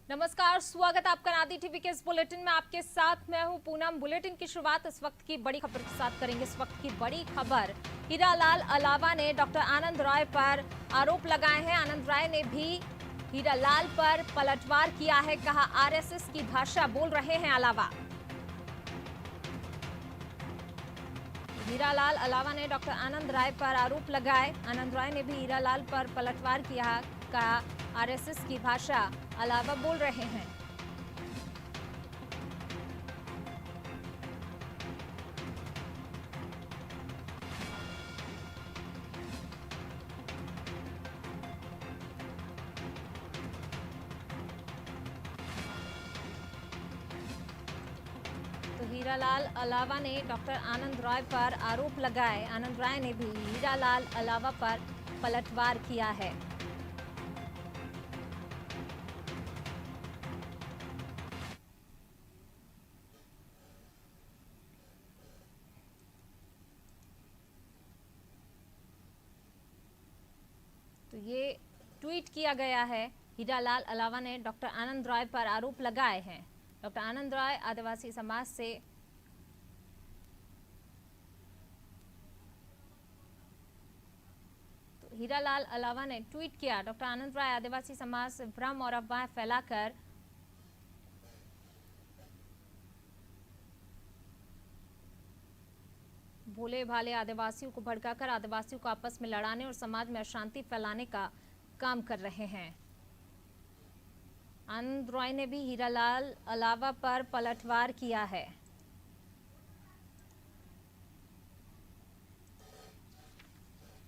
नमस्कार, स्वागत आपका नादी टीवी के इस बुलेटिन में। आपके साथ मैं हूं पूनम। बुलेटिन की शुरुआत इस वक्त की बड़ी खबर के साथ करेंगे। इस वक्त की बड़ी खबर, हीरालाल अलावा ने डॉक्टर आनंद रॉय पर आरोप लगाए हैं। आनंद रॉय ने भी हीरालाल पर पलटवार किया है। कहा, आरएसएस की भाषा बोल रहे हैं अलावा। हीरालाल अलावा ने डॉक्टर आनंद रॉय पर आरोप लगाए। आनंद रॉय ने भी हीरालाल पर पलटवार किया। कहा, आरएसएस की भाषा अलावा बोल रहे हैं। तो हीरालाल अलावा ने डॉक्टर आनंद रॉय पर आरोप लगाए। आनंद रॉय ने भी हीरालाल अलावा पर पलटवार किया है। तो ये ट्वीट किया गया है। हीरालाल अलावा ने डॉक्टर आनंद रॉय पर आरोप लगाए हैं। डॉक्टर आनंद रॉय आदिवासी समाज से हीरालाल अलावा ने ट्वीट किया, डॉक्टर आनंद रॉय आदिवासी समाज से भ्रम और अफवाह फैलाकर भोले भाले आदिवासियों को भड़काकर आदिवासियों को आपस में लड़ाने और समाज में अशांति फैलाने का काम कर रहे हैं। आनंद रॉय ने भी हीरालाल अलावा पर पलटवार किया है।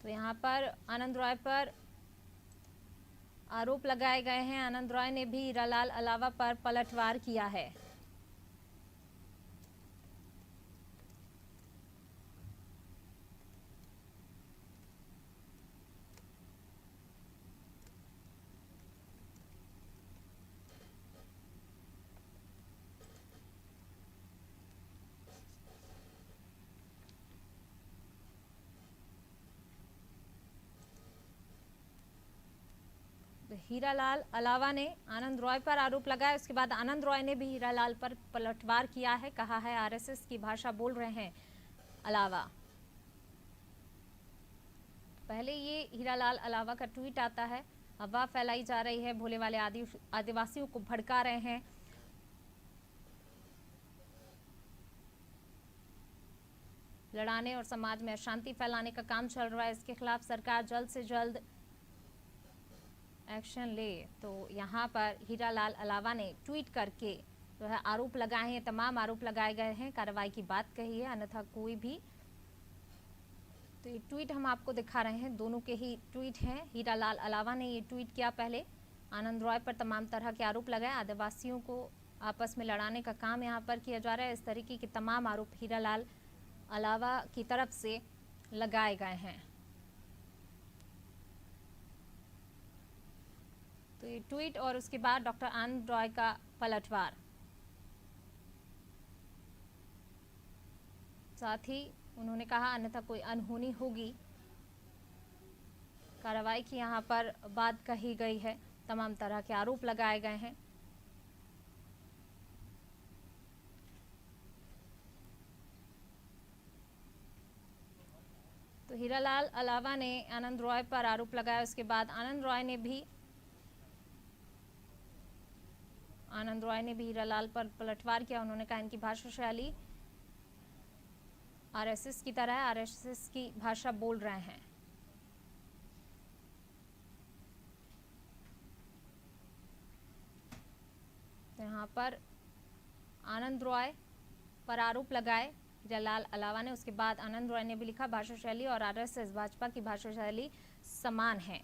तो यहाँ पर आनंद रॉय पर आरोप लगाए गए हैं। आनंद रॉय ने भी हीरालाल अलावा पर पलटवार किया है। हीरालाल अलावा ने आनंद रॉय पर आरोप लगाया। उसके बाद आनंद रॉय ने भी हीरालाल पर पलटवार किया है। कहा है, आरएसएस की भाषा बोल रहे हैं अलावा। पहले ये हीरालाल अलावा का ट्वीट आता है। अफवाह फैलाई जा रही है, भोले वाले आदिवासियों को भड़का रहे हैं। लड़ाने और समाज में अशांति फैलाने का काम चल रहा है। इसके खिलाफ सरकार जल्द से जल्द एक्शन ले। तो यहाँ पर हीरालाल अलावा ने ट्वीट करके जो है आरोप लगाए हैं। तमाम आरोप लगाए गए हैं, कार्रवाई की बात कही है, अन्यथा कोई भी। तो ये ट्वीट हम आपको दिखा रहे हैं, दोनों के ही ट्वीट हैं। हीरालाल अलावा ने ये ट्वीट किया पहले, आनंद रॉय पर तमाम तरह के आरोप लगाए, आदिवासियों को आपस में लड़ाने का काम यहाँ पर किया जा रहा है। इस तरीके के तमाम आरोप हीरालाल अलावा की तरफ से लगाए गए हैं। तो ये ट्वीट और उसके बाद डॉक्टर आनंद रॉय का पलटवार। साथ ही उन्होंने कहा, अन्यथा कोई अनहोनी होगी। कार्रवाई की यहाँ पर बात कही गई है। तमाम तरह के आरोप लगाए गए हैं। तो हीरालाल अलावा ने आनंद रॉय पर आरोप लगाया। उसके बाद आनंद रॉय ने भी हीरालाल पर पलटवार किया। उन्होंने कहा, इनकी भाषा शैली आरएसएस की तरह है, आरएसएस की भाषा बोल रहे हैं। तो यहाँ पर आनंद रॉय पर आरोप लगाए हीरालाल अलावा ने। उसके बाद आनंद रॉय ने भी लिखा, भाषा शैली और आरएसएस भाजपा की भाषा शैली समान है।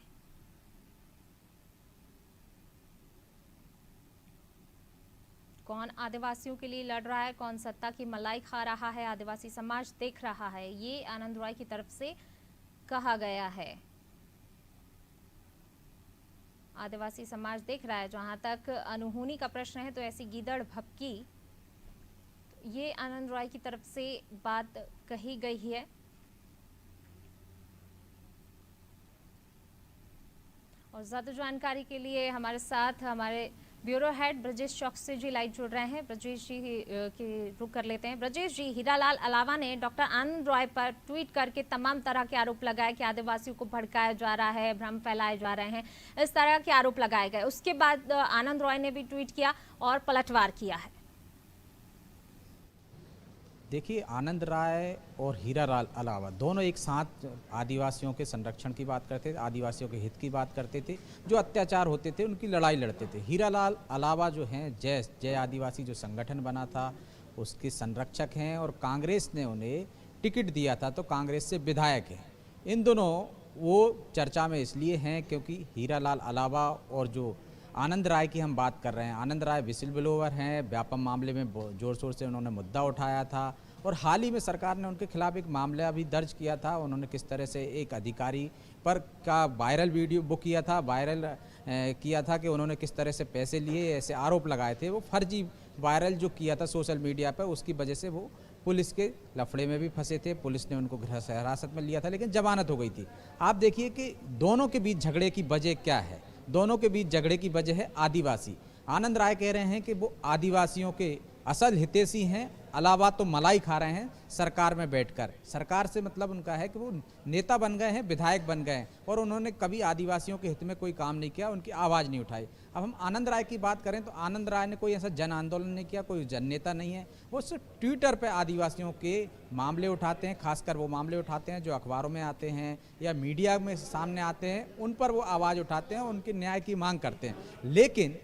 कौन आदिवासियों के लिए लड़ रहा है, कौन सत्ता की मलाई खा रहा है, आदिवासी समाज देख रहा है, ये आनंद रॉय की तरफ से कहा गया है। आदिवासी समाज देख रहा है। जहां तक अनहोनी का प्रश्न है, तो ऐसी गीदड़ भपकी, ये आनंद रॉय की तरफ से बात कही गई है। और ज़्यादा जानकारी के लिए हमारे साथ हमारे ब्यूरो हेड ब्रजेश चौकसी जी लाइव जुड़ रहे हैं। ब्रजेश जी की रुक कर लेते हैं। ब्रजेश जी, हीरालाल अलावा ने डॉक्टर आनंद रॉय पर ट्वीट करके तमाम तरह के आरोप लगाए कि आदिवासियों को भड़काया जा रहा है, भ्रम फैलाए जा रहे हैं, इस तरह के आरोप लगाए गए। उसके बाद आनंद रॉय ने भी ट्वीट किया और पलटवार किया है। देखिए, आनंद राय और हीरालाल अलावा दोनों एक साथ आदिवासियों के संरक्षण की बात करते थे, आदिवासियों के हित की बात करते थे, जो अत्याचार होते थे उनकी लड़ाई लड़ते थे। हीरालाल अलावा जो हैं जय आदिवासी जो संगठन बना था उसके संरक्षक हैं और कांग्रेस ने उन्हें टिकट दिया था तो कांग्रेस से विधायक हैं। इन दोनों वो चर्चा में इसलिए हैं क्योंकि हीरालाल अलावा और जो आनंद राय की हम बात कर रहे हैं, आनंद राय विसिल ब्लोअर हैं, व्यापम मामले में जोर शोर से उन्होंने मुद्दा उठाया था और हाल ही में सरकार ने उनके खिलाफ एक मामला भी दर्ज किया था। उन्होंने किस तरह से एक अधिकारी पर का वायरल वीडियो बुक किया था, वायरल किया था कि उन्होंने किस तरह से पैसे लिए, ऐसे आरोप लगाए थे। वो फर्जी वायरल जो किया था सोशल मीडिया पर, उसकी वजह से वो पुलिस के लफड़े में भी फंसे थे। पुलिस ने उनको हिरासत में लिया था लेकिन जमानत हो गई थी। आप देखिए कि दोनों के बीच झगड़े की वजह क्या है। दोनों के बीच झगड़े की वजह है आदिवासी। आनंद राय कह रहे हैं कि वो आदिवासियों के असल हितैषी हैं, अलावा तो मलाई खा रहे हैं सरकार में बैठकर। सरकार से मतलब उनका है कि वो नेता बन गए हैं, विधायक बन गए हैं और उन्होंने कभी आदिवासियों के हित में कोई काम नहीं किया, उनकी आवाज़ नहीं उठाई। अब हम आनंद राय की बात करें तो आनंद राय ने कोई ऐसा जन आंदोलन नहीं किया, कोई जन नेता नहीं है। वो सिर्फ ट्विटर पे आदिवासियों के मामले उठाते हैं, खासकर वो मामले उठाते हैं जो अखबारों में आते हैं या मीडिया में सामने आते हैं, उन पर वो आवाज़ उठाते हैं, उनके न्याय की मांग करते हैं। लेकिन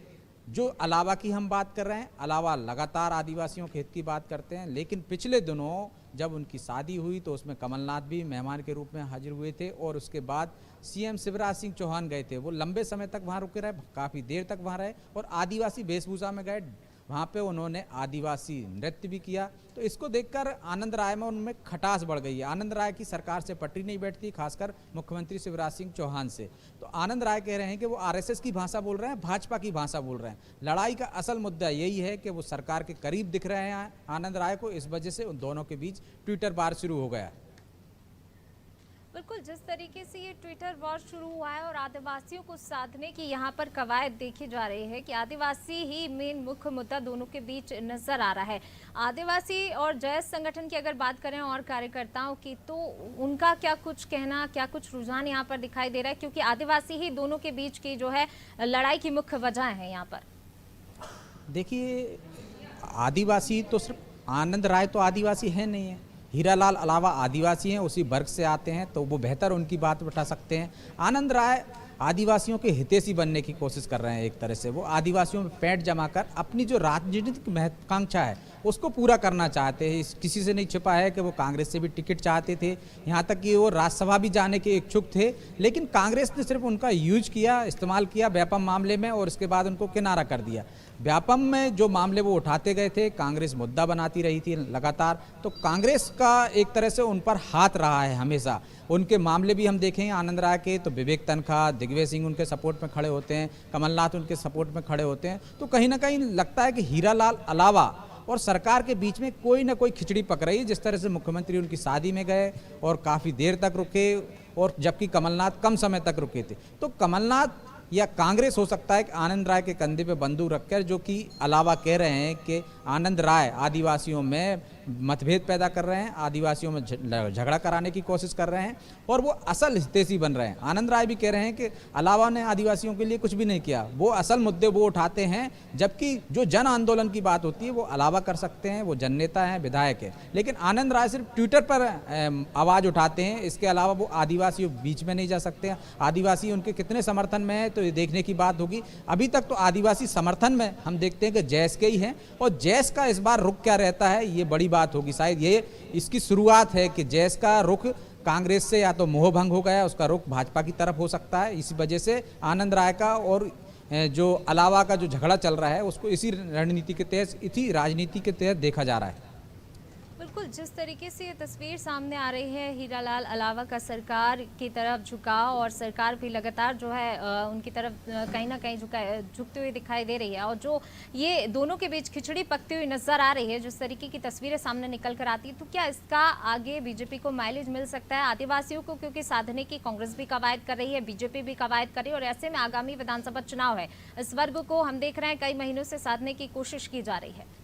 जो अलावा की हम बात कर रहे हैं, अलावा लगातार आदिवासियों के हित की बात करते हैं। लेकिन पिछले दिनों जब उनकी शादी हुई तो उसमें कमलनाथ भी मेहमान के रूप में हाजिर हुए थे और उसके बाद सीएम शिवराज सिंह चौहान गए थे। वो लंबे समय तक वहाँ रुके रहे, काफ़ी देर तक वहाँ रहे और आदिवासी वेशभूषा में गए। वहाँ पे उन्होंने आदिवासी नृत्य भी किया। तो इसको देखकर आनंद राय में उनमें खटास बढ़ गई है। आनंद राय की सरकार से पटरी नहीं बैठती, खासकर मुख्यमंत्री शिवराज सिंह चौहान से। तो आनंद राय कह रहे हैं कि वो आरएसएस की भाषा बोल रहे हैं, भाजपा की भाषा बोल रहे हैं। लड़ाई का असल मुद्दा यही है कि वो सरकार के करीब दिख रहे हैं आनंद राय को, इस वजह से उन दोनों के बीच ट्विटर वार शुरू हो गया। बिल्कुल, जिस तरीके से ये ट्विटर वॉर शुरू हुआ है और आदिवासियों को साधने की यहाँ पर कवायद देखी जा रही है कि आदिवासी ही मेन मुख्य मुद्दा दोनों के बीच नजर आ रहा है। आदिवासी और जय संगठन की अगर बात करें और कार्यकर्ताओं की, तो उनका क्या कुछ कहना, क्या कुछ रुझान यहाँ पर दिखाई दे रहा है, क्योंकि आदिवासी ही दोनों के बीच की जो है लड़ाई की मुख्य वजह है यहाँ पर। देखिए, आदिवासी तो सिर्फ आनंद राय तो आदिवासी है नहीं है, हीरालाल अलावा आदिवासी हैं, उसी वर्ग से आते हैं तो वो बेहतर उनकी बात उठा सकते हैं। आनंद राय आदिवासियों के हितैषी बनने की कोशिश कर रहे हैं। एक तरह से वो आदिवासियों में पैंट जमाकर अपनी जो राजनीतिक महत्वाकांक्षा है उसको पूरा करना चाहते हैं। किसी से नहीं छिपा है कि वो कांग्रेस से भी टिकट चाहते थे, यहाँ तक कि वो राज्यसभा भी जाने के इच्छुक थे। लेकिन कांग्रेस ने सिर्फ उनका यूज किया, इस्तेमाल किया व्यापम मामले में और उसके बाद उनको किनारा कर दिया। व्यापम में जो मामले वो उठाते गए थे, कांग्रेस मुद्दा बनाती रही थी लगातार, तो कांग्रेस का एक तरह से उन पर हाथ रहा है हमेशा। उनके मामले भी हम देखें आनंद राय के तो विवेक तनखा, दिग्विजय सिंह उनके सपोर्ट में खड़े होते हैं, कमलनाथ उनके सपोर्ट में खड़े होते हैं। तो कहीं ना कहीं लगता है कि हीरालाल अलावा और सरकार के बीच में कोई ना कोई खिचड़ी पक रही है। जिस तरह से मुख्यमंत्री उनकी शादी में गए और काफ़ी देर तक रुके और जबकि कमलनाथ कम समय तक रुके थे, तो कमलनाथ या कांग्रेस हो सकता है कि आनंद राय के कंधे पे बंदूक रखकर, जो कि अलावा कह रहे हैं कि आनंद राय आदिवासियों में मतभेद पैदा कर रहे हैं, आदिवासियों में झगड़ा कराने की कोशिश कर रहे हैं और वो असल हितैषी बन रहे हैं। आनंद राय भी कह रहे हैं कि अलावा ने आदिवासियों के लिए कुछ भी नहीं किया, वो असल मुद्दे वो उठाते हैं, जबकि जो जन आंदोलन की बात होती है वो अलावा कर सकते हैं, वो जन नेता हैं, विधायक है। लेकिन आनंद राय सिर्फ ट्विटर पर आवाज़ उठाते हैं, इसके अलावा वो आदिवासियों बीच में नहीं जा सकते। आदिवासी उनके कितने समर्थन में है तो ये देखने की बात होगी। अभी तक तो आदिवासी समर्थन में हम देखते हैं कि जैस के ही हैं और जैस का इस बार रुख क्या रहता है ये बड़ी बात होगी। शायद ये इसकी शुरुआत है कि जैस का रुख कांग्रेस से या तो मोहभंग हो गया, उसका रुख भाजपा की तरफ हो सकता है। इसी वजह से आनंद राय का और जो अलावा का जो झगड़ा चल रहा है उसको इसी रणनीति के तहत, इसी राजनीति के तहत देखा जा रहा है। बिल्कुल, जिस तरीके से ये तस्वीर सामने आ रही है हीरालाल अलावा का सरकार की तरफ झुकाव, और सरकार भी लगातार जो है उनकी तरफ कहीं ना कहीं झुकते हुए दिखाई दे रही है, और जो ये दोनों के बीच खिचड़ी पकती हुई नजर आ रही है, जिस तरीके की तस्वीरें सामने निकल कर आती है, तो क्या इसका आगे बीजेपी को माइलेज मिल सकता है आदिवासियों को, क्योंकि साधने की कांग्रेस भी कवायद कर रही है, बीजेपी भी कवायद कर रही है, और ऐसे में आगामी विधानसभा चुनाव है, इस वर्ग को हम देख रहे हैं कई महीनों से साधने की कोशिश की जा रही है।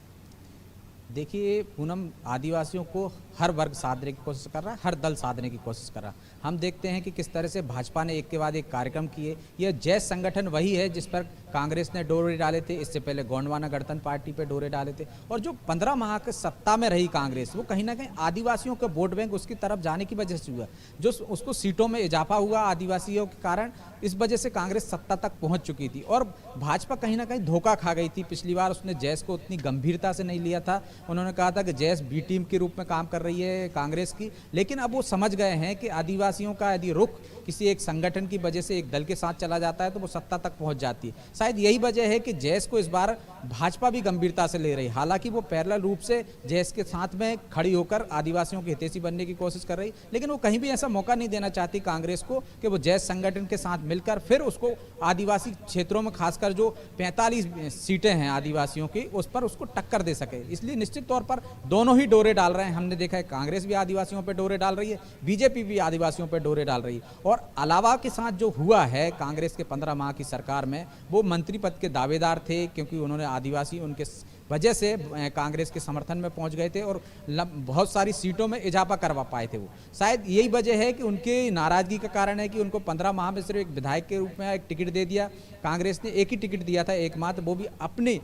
देखिए पूनम, आदिवासियों को हर वर्ग साधने की कोशिश कर रहा है, हर दल साधने की कोशिश कर रहा है। हम देखते हैं कि किस तरह से भाजपा ने एक के बाद एक कार्यक्रम किए। यह जैस संगठन वही है जिस पर कांग्रेस ने डोरे डाले थे, इससे पहले गोंडवाना गणतंत्र पार्टी पे डोरे डाले थे, और जो 15 माह के सत्ता में रही कांग्रेस, वो कहीं ना कहीं आदिवासियों का वोट बैंक उसकी तरफ जाने की वजह से हुआ, जो उसको सीटों में इजाफा हुआ आदिवासियों के कारण, इस वजह से कांग्रेस सत्ता तक पहुंच चुकी थी। और भाजपा कहीं ना कहीं धोखा खा गई थी। पिछली बार उसने जैस को उतनी गंभीरता से नहीं लिया था। उन्होंने कहा था कि जैस बी टीम के रूप में काम कर रही है कांग्रेस की, लेकिन अब वो समझ गए हैं कि आदिवासियों का यदि रुख किसी एक संगठन की वजह से एक दल के साथ चला जाता है तो वो सत्ता तक पहुंच जाती है। शायद यही वजह है कि जैस को इस बार भाजपा भी गंभीरता से ले रही, हालांकि वो पैरेलल रूप से जैस के साथ में खड़ी होकर आदिवासियों की हितैषी बनने की कोशिश कर रही, लेकिन वो कहीं भी ऐसा मौका नहीं देना चाहती कांग्रेस को कि वो जैस संगठन के साथ मिलकर फिर उसको आदिवासी क्षेत्रों में खासकर जो 45 सीटें हैं आदिवासियों की, उस पर उसको टक्कर दे सके। इसलिए निश्चित तौर पर दोनों ही डोरे डाल रहे हैं। हमने देखा है कांग्रेस भी आदिवासियों पर डोरे डाल रही है, बीजेपी भी आदिवासियों पर डोरे डाल रही है। और अलावा के साथ जो हुआ है कांग्रेस के 15 माह की सरकार में, वो मंत्री पद के दावेदार थे, क्योंकि उन्होंने आदिवासी उनके वजह से कांग्रेस के समर्थन में पहुंच गए थे और बहुत सारी सीटों में इजाफा करवा पाए थे। वो शायद यही वजह है कि उनकी नाराजगी का कारण है कि उनको 15 माह में सिर्फ एक विधायक के रूप में एक टिकट दे दिया कांग्रेस ने। एक ही टिकट दिया था, एकमात्र, वो भी अपने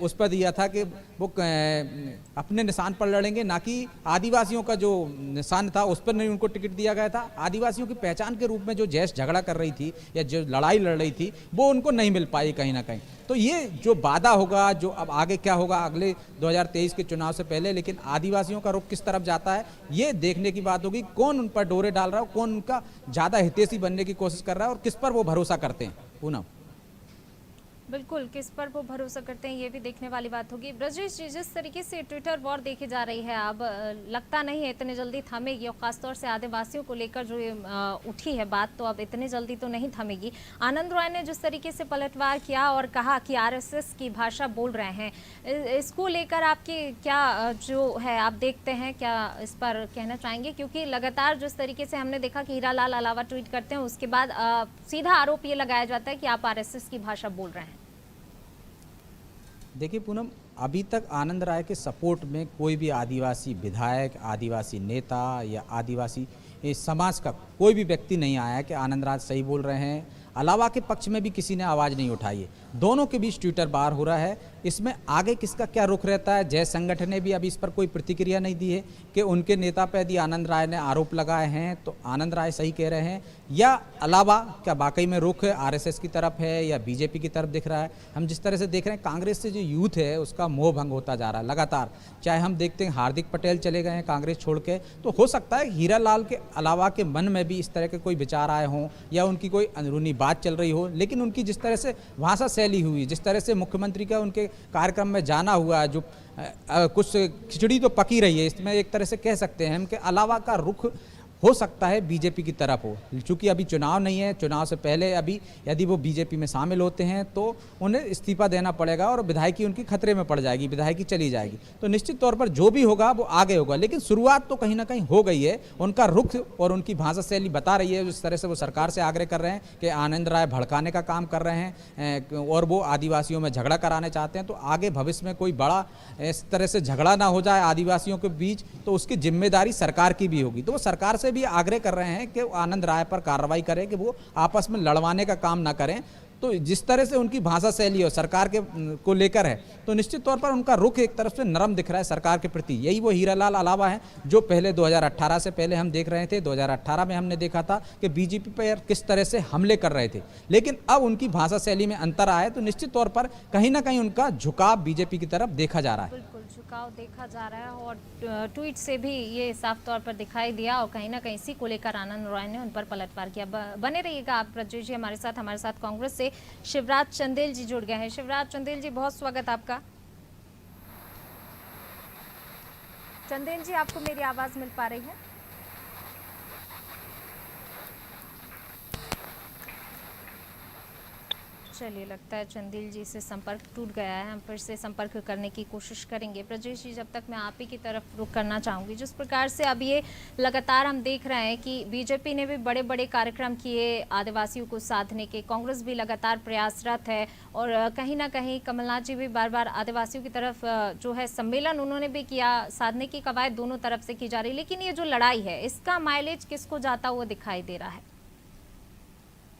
उस पर दिया था कि वो अपने निशान पर लड़ेंगे, ना कि आदिवासियों का जो निशान था उस पर नहीं उनको टिकट दिया गया था। आदिवासियों की पहचान के रूप में जो जैस झगड़ा कर रही थी या जो लड़ाई लड़ रही थी वो उनको नहीं मिल पाई कहीं ना कहीं। तो ये जो वादा होगा, जो अब आगे क्या होगा अगले 2023 के चुनाव से पहले, लेकिन आदिवासियों का रुख किस तरफ जाता है ये देखने की बात होगी। कौन उन पर डोरे डाल रहा है, कौन उनका ज़्यादा हितैषी बनने की कोशिश कर रहा है और किस पर वो भरोसा करते हैं। पूनम, बिल्कुल, किस पर वो भरोसा करते हैं ये भी देखने वाली बात होगी। ब्रजेश जी, जिस तरीके से ट्विटर वॉर देखी जा रही है, अब लगता नहीं है इतनी जल्दी थमेगी, और खासतौर से आदिवासियों को लेकर जो ये उठी है बात, तो अब इतनी जल्दी तो नहीं थमेगी। आनंद रॉय ने जिस तरीके से पलटवार किया और कहा कि आरएसएस की भाषा बोल रहे हैं, इसको लेकर आपकी क्या जो है आप देखते हैं, क्या इस पर कहना चाहेंगे? क्योंकि लगातार जिस तरीके से हमने देखा कि हीरालाल अलावा ट्वीट करते हैं, उसके बाद सीधा आरोप ये लगाया जाता है कि आप आरएसएस की भाषा बोल रहे हैं। देखिए पूनम, अभी तक आनंद राय के सपोर्ट में कोई भी आदिवासी विधायक, आदिवासी नेता या आदिवासी समाज का कोई भी व्यक्ति नहीं आया है कि आनंद राय सही बोल रहे हैं। अलावा के पक्ष में भी किसी ने आवाज़ नहीं उठाई है। दोनों के बीच ट्विटर बार हो रहा है। इसमें आगे किसका क्या रुख रहता है, जय संगठन ने भी अभी इस पर कोई प्रतिक्रिया नहीं दी है कि उनके नेता पर यदि आनंद राय ने आरोप लगाए हैं तो आनंद राय सही कह रहे हैं या अलावा क्या वाकई में रुख आरएसएस की तरफ है या बीजेपी की तरफ दिख रहा है। हम जिस तरह से देख रहे हैं कांग्रेस से जो यूथ है उसका मोह भंग होता जा रहा है लगातार। चाहे हम देखते हैं हार्दिक पटेल चले गए हैं कांग्रेस छोड़ के, तो हो सकता है हीरालाल के अलावा के मन में भी इस तरह के कोई विचार आए हों या उनकी कोई अंदरूनी बात चल रही हो। लेकिन उनकी जिस तरह से भाषा शैली हुई, जिस तरह से मुख्यमंत्री का उनके कार्यक्रम में जाना हुआ, जो कुछ खिचड़ी तो पकी रही है, इसमें एक तरह से कह सकते हैं हम कि अलावा का रुख हो सकता है बीजेपी की तरफ हो। चूंकि अभी चुनाव नहीं है, चुनाव से पहले अभी यदि वो बीजेपी में शामिल होते हैं तो उन्हें इस्तीफा देना पड़ेगा और विधायकी उनकी खतरे में पड़ जाएगी, विधायकी चली जाएगी। तो निश्चित तौर पर जो भी होगा वो आगे होगा, लेकिन शुरुआत तो कहीं ना कहीं हो गई है। उनका रुख और उनकी भाषा शैली बता रही है, जिस तरह से वो सरकार से आग्रह कर रहे हैं कि आनंद राय भड़काने का काम कर रहे हैं और वो आदिवासियों में झगड़ा कराने चाहते हैं। तो आगे भविष्य में कोई बड़ा इस तरह से झगड़ा ना हो जाए आदिवासियों के बीच, तो उसकी जिम्मेदारी सरकार की भी होगी। तो वो सरकार से भी आग्रह कर रहे हैं कि आनंद राय पर कार्रवाई करें, कि वो आपस में लड़वाने का काम ना करें। तो जिस तरह से उनकी भाषा शैली और सरकार के को लेकर है, तो निश्चित तौर पर उनका रुख एक तरफ से नरम दिख रहा है सरकार के प्रति। यही वो हीरालाल अलावा है जो पहले 2018 से पहले हम देख रहे थे। 2018 में हमने देखा था कि बीजेपी पर किस तरह से हमले कर रहे थे, लेकिन अब उनकी भाषा शैली में अंतर आया है। तो निश्चित तौर पर कहीं ना कहीं उनका झुकाव बीजेपी की तरफ देखा जा रहा है। बिल्कुल झुकाव देखा जा रहा है और ट्वीट से भी ये साफ तौर पर दिखाई दिया, और कहीं ना कहीं इसी को लेकर आनंद रॉय ने उन पर पलटवार किया। बने रहिएगा आप ब्रजेश जी हमारे साथ कांग्रेस से शिवराज चंदेल जी जुड़ गए हैं। शिवराज चंदेल जी, बहुत स्वागत आपका। चंदेल जी, आपको मेरी आवाज़ मिल पा रही है? चलिए, लगता है चंदेल जी से संपर्क टूट गया है। हम फिर से संपर्क करने की कोशिश करेंगे। ब्रजेश जी, जब तक मैं आप ही की तरफ रुख करना चाहूँगी। जिस प्रकार से अब ये लगातार हम देख रहे हैं कि बीजेपी ने भी बड़े बड़े कार्यक्रम किए आदिवासियों को साधने के, कांग्रेस भी लगातार प्रयासरत है और कहीं ना कहीं कमलनाथ जी भी बार बार आदिवासियों की तरफ जो है सम्मेलन उन्होंने भी किया, साधने की कवायद दोनों तरफ से की जा रही। लेकिन ये जो लड़ाई है, इसका माइलेज किसको जाता हुआ दिखाई दे रहा है?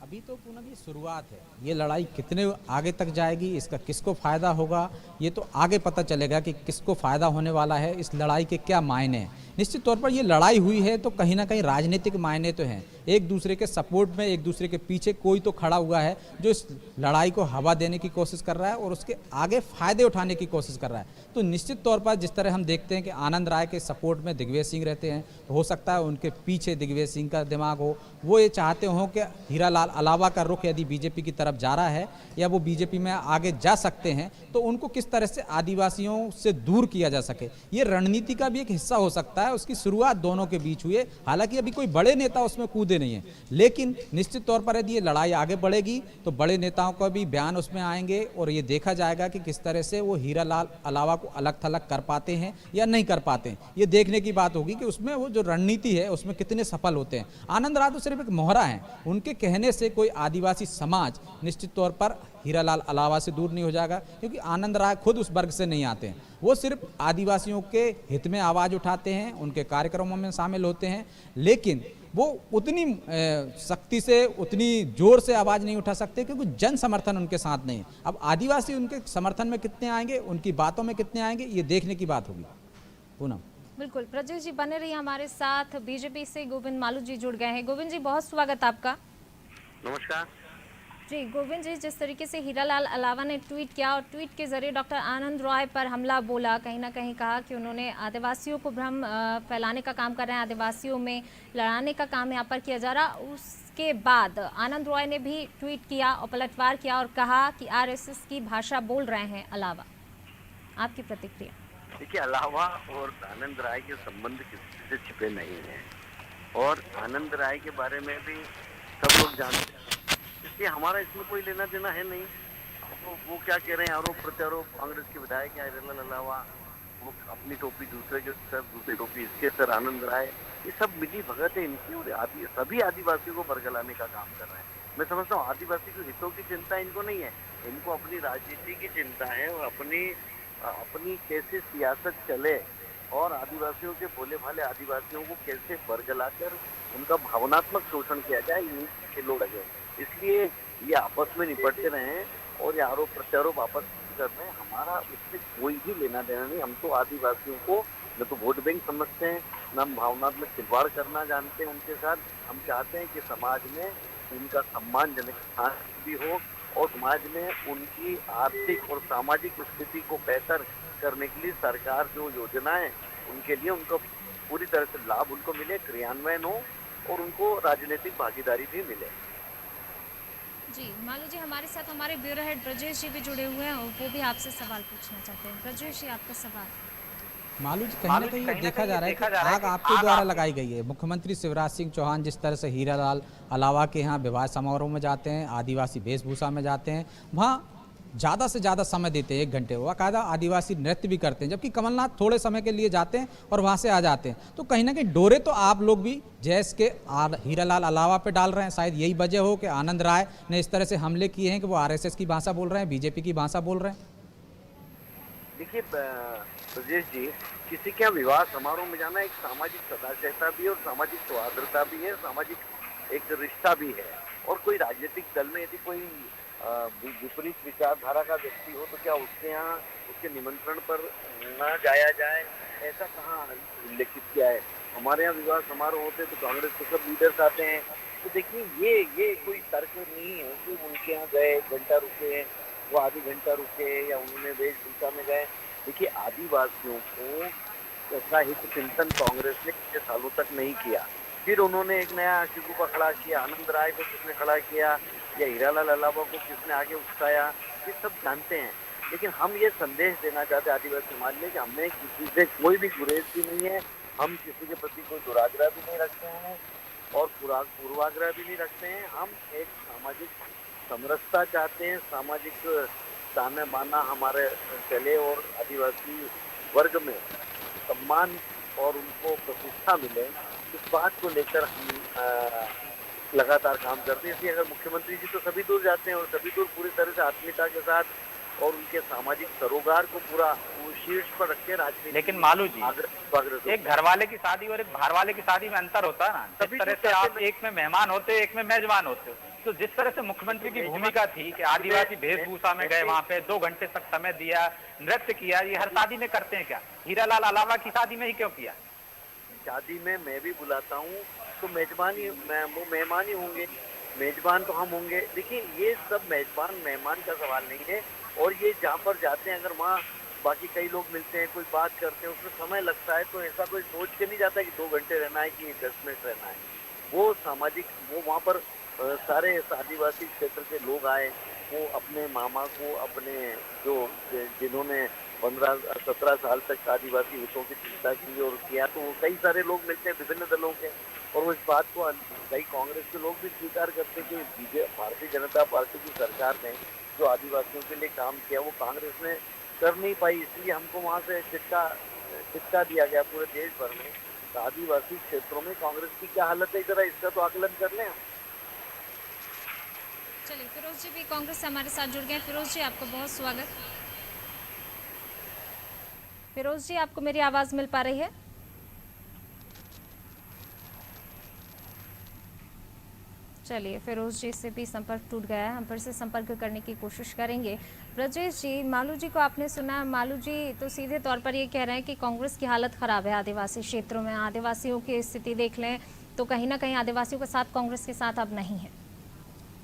अभी तो पूनम ये शुरुआत है। ये लड़ाई कितने आगे तक जाएगी, इसका किसको फायदा होगा, ये तो आगे पता चलेगा कि किसको फायदा होने वाला है, इस लड़ाई के क्या मायने हैं। निश्चित तौर पर ये लड़ाई हुई है तो कहीं ना कहीं राजनीतिक मायने तो हैं। एक दूसरे के सपोर्ट में, एक दूसरे के पीछे कोई तो खड़ा हुआ है जो इस लड़ाई को हवा देने की कोशिश कर रहा है और उसके आगे फायदे उठाने की कोशिश कर रहा है। तो निश्चित तौर पर जिस तरह हम देखते हैं कि आनंद राय के सपोर्ट में दिग्विजय सिंह रहते हैं, तो हो सकता है उनके पीछे दिग्विजय सिंह का दिमाग हो, वो ये चाहते हों कि हीरालाल अलावा का रुख यदि बीजेपी की तरफ जा रहा है या वो बीजेपी में आगे जा सकते हैं तो उनको किस तरह से आदिवासियों से दूर किया जा सके। ये रणनीति का भी एक हिस्सा हो सकता है। उसकी शुरुआत दोनों के बीच हुई है, हालांकि अभी कोई बड़े नेता उसमें कूदे नहीं है, लेकिन निश्चित तौर पर यदि ये लड़ाई आगे बढ़ेगी तो बड़े नेताओं का भी बयान उसमें आएंगे और ये देखा जाएगा कि किस तरह से वो हीरालाल अलावा को अलग थलग कर पाते हैं या नहीं कर पाते हैं। ये देखने की बात होगी कि उसमें वो जो रणनीति है उसमें कितने सफल होते हैं। आनंद राय तो सिर्फ एक मोहरा है, उनके कहने से कोई आदिवासी समाज निश्चित तौर पर हीरालाल अलावा से दूर नहीं हो जाएगा, क्योंकि आनंद राय खुद उस वर्ग से नहीं आते हैं। वो सिर्फ आदिवासियों के हित में आवाज़ उठाते हैं, उनके कार्यक्रमों में शामिल होते हैं, लेकिन वो उतनी सख्ती से, उतनी जोर से आवाज़ नहीं उठा सकते क्योंकि जन समर्थन उनके साथ नहीं है। अब आदिवासी उनके समर्थन में कितने आएंगे, उनकी बातों में कितने आएंगे, ये देखने की बात होगी। पूनम, बिल्कुल, ब्रजेश जी बने रहिए हमारे साथ। बीजेपी से गोविंद मालू जी जुड़ गए हैं। गोविंद जी, बहुत स्वागत आपका। नमस्कार जी गोविंद जी, जिस तरीके से हीरालाल अलावा ने ट्वीट किया और ट्वीट के जरिए डॉक्टर आनंद रॉय पर हमला बोला, कहीं ना कहीं कहा कि उन्होंने आदिवासियों को भ्रम फैलाने का काम कर रहे हैं, आदिवासियों में लड़ाने का काम यहाँ पर किया जा रहा। उसके बाद आनंद रॉय ने भी ट्वीट किया और पलटवार किया और कहा कि आरएसएस की भाषा बोल रहे हैं अलावा। आपकी प्रतिक्रिया? देखिए, अलावा और आनंद राय के संबंध किसी से छिपे नहीं हैं और आनंद राय के बारे में भी सब लोग जानते हैं, इसलिए हमारा इसमें कोई लेना देना है नहीं। वो क्या कह रहे हैं, आरोप प्रत्यारोप, कांग्रेस के विधायक हैं हीरालाल अलावा, वो अपनी टोपी दूसरे के सर, दूसरी टोपी इसके सर आनंद राय, ये सब मिली भगत है इनकी और सभी आदिवासियों को बरगलाने का काम कर रहे हैं। मैं समझता हूँ आदिवासी के हितों की चिंता इनको नहीं है, इनको अपनी राजनीति की चिंता है और अपनी कैसे सियासत चले और आदिवासियों के भोले भाले आदिवासियों को कैसे बरगलाकर उनका भावनात्मक शोषण किया जाए, ये लोग लगे। इसलिए ये आपस में निपटते रहे और ये आरोप प्रत्यारोप आपस में कर रहे हैं, हमारा उससे कोई भी लेना देना नहीं। हम तो आदिवासियों को न तो वोट बैंक समझते हैं, न हम भावनात्मक खिलवाड़ करना जानते हैं उनके साथ। हम चाहते हैं कि समाज में उनका सम्मानजनक स्थान भी हो और समाज में उनकी आर्थिक और सामाजिक स्थिति को बेहतर करने के लिए सरकार जो योजनाएं उनके लिए उनको पूरी तरह से लाभ उनको मिले, क्रियान्वयन हो और उनको राजनीतिक भागीदारी भी मिले। जी मालू जी, हमारे साथ हमारे ब्यूरो हेड ब्रजेश जी भी जुड़े हुए हैं और वो भी आपसे सवाल पूछना चाहते हैं। ब्रजेश जी, आपका सवाल। मालू जी, कहीं ना कहीं ये देखा जा रहा है कि आग आपके द्वारा लगाई गई है। मुख्यमंत्री शिवराज सिंह चौहान जिस तरह से हीरालाल अलावा के यहाँ विवाह समारोह में जाते हैं, आदिवासी वेशभूषा में जाते हैं, वहाँ ज़्यादा से ज़्यादा समय देते हैं, 1 घंटे, बाकायदा आदिवासी नृत्य भी करते हैं, जबकि कमलनाथ थोड़े समय के लिए जाते हैं और वहाँ से आ जाते हैं। तो कहीं ना कहीं डोरे तो आप लोग भी जैस के हीरालाल अलावा पे डाल रहे हैं। शायद यही वजह हो कि आनंद राय ने इस तरह से हमले किए हैं कि वो आरएसएस की भाषा बोल रहे हैं, बीजेपी की भाषा बोल रहे हैं। देखिए ब्रजेश जी, किसी के यहाँ विवाह समारोह में जाना एक सामाजिक सदाचारता भी है और सामाजिक सौहार्दता भी है, सामाजिक एक रिश्ता भी है। और कोई राजनीतिक दल में यदि कोई विपरीत विचारधारा का व्यक्ति हो तो क्या उसके यहाँ उसके निमंत्रण पर न जाया जाए, ऐसा कहाँ उल्लेखित किया है? हमारे यहाँ विवाह समारोह होते तो कांग्रेस के सब लीडर्स आते हैं। तो देखिए ये कोई तर्क नहीं है कि उनके यहाँ गए, 1 घंटा रुके, वो आधी घंटा रुके या उन्होंने वेशभूषा में गए। देखिए, आदिवासियों को ऐसा हित चिंतन कांग्रेस ने पिछले सालों तक नहीं किया। फिर उन्होंने एक नया शिकूपा खड़ा किया, आनंद राय को किसने खड़ा किया या हीरालाल अलावा को किसने आगे उठाया, ये सब जानते हैं। लेकिन हम ये संदेश देना चाहते हैं आदिवासी समाज में कि हमें किसी से कोई भी गुरेज भी नहीं है, हम किसी के प्रति कोई दुराग्रह भी नहीं रखते हैं और पूर्वाग्रह भी नहीं रखते हैं। हम एक सामाजिक समरसता चाहते हैं, सामाजिक ताना बाना हमारे चले और आदिवासी वर्ग में सम्मान और उनको प्रतिष्ठा मिले, इस बात को लेकर हम लगातार काम करते हैं। इसलिए अगर मुख्यमंत्री जी तो सभी दूर जाते हैं और सभी दूर पूरी तरह से आत्मीयता के साथ और उनके सामाजिक सरोकार को पूरा वो शीर्ष पर रखे राजनीति। लेकिन मालू जी, एक घर वाले की शादी और एक बाहर वाले की शादी में अंतर होता है ना। जिस तरह से आप एक में मेहमान होते हो, एक में मेजबान होते हो, तो जिस तरह से मुख्यमंत्री की भूमिका थी कि आदिवासी वेशभूषा में गए, वहाँ पे 2 घंटे तक समय दिया, नृत्य किया, ये हर शादी में करते हैं क्या? हीरालाल अलावा की शादी में ही क्यों किया? शादी में मैं भी बुलाता हूँ तो वो मेहमान ही होंगे, मेजबान तो हम होंगे। देखिए ये सब मेहमान का सवाल नहीं है। और ये जहाँ पर जाते हैं, अगर वहाँ बाकी कई लोग मिलते हैं, कोई बात करते हैं, उसमें समय लगता है, तो ऐसा कोई सोच के नहीं जाता कि 2 घंटे रहना है कि 10 मिनट रहना है। वो सामाजिक, वो वहाँ पर सारे आदिवासी क्षेत्र के लोग आए, वो अपने मामा को, अपने जो जिन्होंने 15-17 साल तक आदिवासी हितों की चिंता की और किया, तो वो कई सारे लोग मिलते हैं विभिन्न दलों के, और वो इस बात को कई कांग्रेस के लोग भी स्वीकार करते हैं कि भारतीय जनता पार्टी की सरकार ने जो आदिवासियों के लिए काम किया वो कांग्रेस ने कर नहीं पाई, इसलिए हमको वहाँ से चिट्टा दिया गया पूरे देश भर में। तो आदिवासी क्षेत्रों में कांग्रेस की क्या हालत है, जरा इसका तो आकलन कर लें। चलिए, फिरोज जी भी कांग्रेस से हमारे साथ जुड़ गए। फिरोज जी, आपको बहुत स्वागत। फिरोज जी, आपको मेरी आवाज मिल पा रही है? चलिए, फिरोज जी से भी संपर्क टूट गया है, हम फिर से संपर्क करने की कोशिश करेंगे। ब्रजेश जी, मालू जी को आपने सुना। मालू जी तो सीधे तौर पर ये कह रहे हैं कि कांग्रेस की हालत खराब है आदिवासी क्षेत्रों में। आदिवासियों की स्थिति देख लें तो कहीं ना कहीं आदिवासियों के साथ कांग्रेस के साथ अब नहीं है।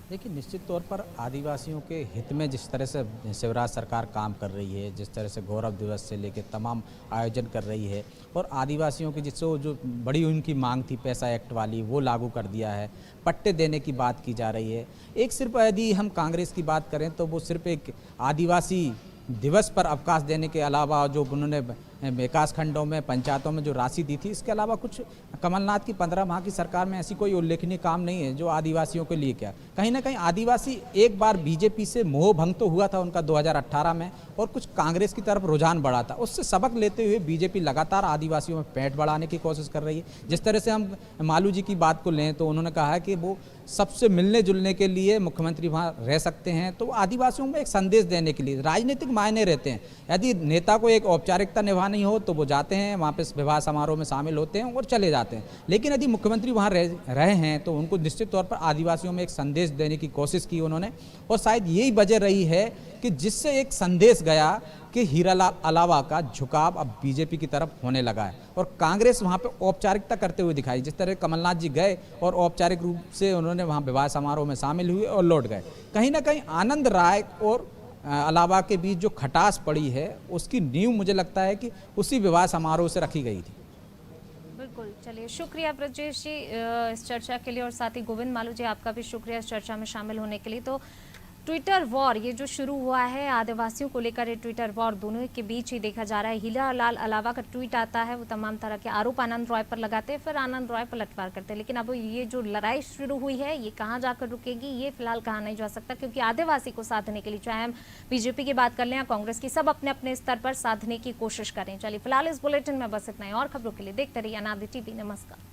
देखिए, निश्चित तौर पर आदिवासियों के हित में जिस तरह से शिवराज सरकार काम कर रही है, जिस तरह से गौरव दिवस से लेकर तमाम आयोजन कर रही है, और आदिवासियों की जिससे जो बड़ी उनकी मांग थी पैसा एक्ट वाली, वो लागू कर दिया है, पट्टे देने की बात की जा रही है। एक सिर्फ यदि हम कांग्रेस की बात करें तो वो सिर्फ एक आदिवासी दिवस पर अवकाश देने के अलावा जो उन्होंने विकास खंडों में, पंचायतों में जो राशि दी थी, इसके अलावा कुछ कमलनाथ की 15 माह की सरकार में ऐसी कोई उल्लेखनीय काम नहीं है जो आदिवासियों के लिए क्या। कहीं ना कहीं आदिवासी एक बार बीजेपी से मोह भंग तो हुआ था उनका 2018 में, और कुछ कांग्रेस की तरफ रुझान बढ़ा था। उससे सबक लेते हुए बीजेपी लगातार आदिवासियों में पेट बढ़ाने की कोशिश कर रही है। जिस तरह से हम मालू जी की बात को लें तो उन्होंने कहा है कि वो सबसे मिलने जुलने के लिए मुख्यमंत्री वहाँ रह सकते हैं, तो आदिवासियों में एक संदेश देने के लिए राजनीतिक मायने रहते हैं। यदि नेता को एक औपचारिकता निभानी हो तो वो जाते हैं वहाँ पे विवाह समारोह में शामिल होते हैं और चले जाते हैं, लेकिन यदि मुख्यमंत्री वहाँ रहे हैं तो उनको निश्चित तौर पर आदिवासियों में एक संदेश देने की कोशिश की उन्होंने। और शायद यही वजह रही है कि जिससे एक संदेश गया कि हीरालाल अलावा का झुकाव अब बीजेपी की तरफ होने लगा है, और कांग्रेस वहाँ पे औपचारिकता करते हुए दिखाई। जिस तरह कमलनाथ जी गए और औपचारिक रूप से उन्होंने वहाँ विवाह समारोह में शामिल हुए और लौट गए। कहीं ना कहीं आनंद राय और अलावा के बीच जो खटास पड़ी है उसकी नींव मुझे लगता है कि उसी विवाह समारोह से रखी गई थी। बिल्कुल, चलिए, शुक्रिया ब्रजेश जी इस चर्चा के लिए, और साथ ही गोविंद मालू जी आपका भी शुक्रिया इस चर्चा में शामिल होने के लिए। तो ट्विटर वॉर ये जो शुरू हुआ है आदिवासियों को लेकर, ये ट्विटर वॉर दोनों के बीच ही देखा जा रहा है। हीरालाल अलावा का ट्वीट आता है, वो तमाम तरह के आरोप आनंद रॉय पर लगाते हैं, फिर आनंद रॉय पलटवार करते हैं। लेकिन अब ये जो लड़ाई शुरू हुई है ये कहाँ जाकर रुकेगी ये फिलहाल कहा नहीं जा सकता, क्योंकि आदिवासी को साधने के लिए चाहे हम बीजेपी की बात कर लें या कांग्रेस की, सब अपने अपने स्तर पर साधने की कोशिश करें। चलिए, फिलहाल इस बुलेटिन में बस इतना ही। और खबरों के लिए देखते रहिए अनादि टीवी। नमस्कार।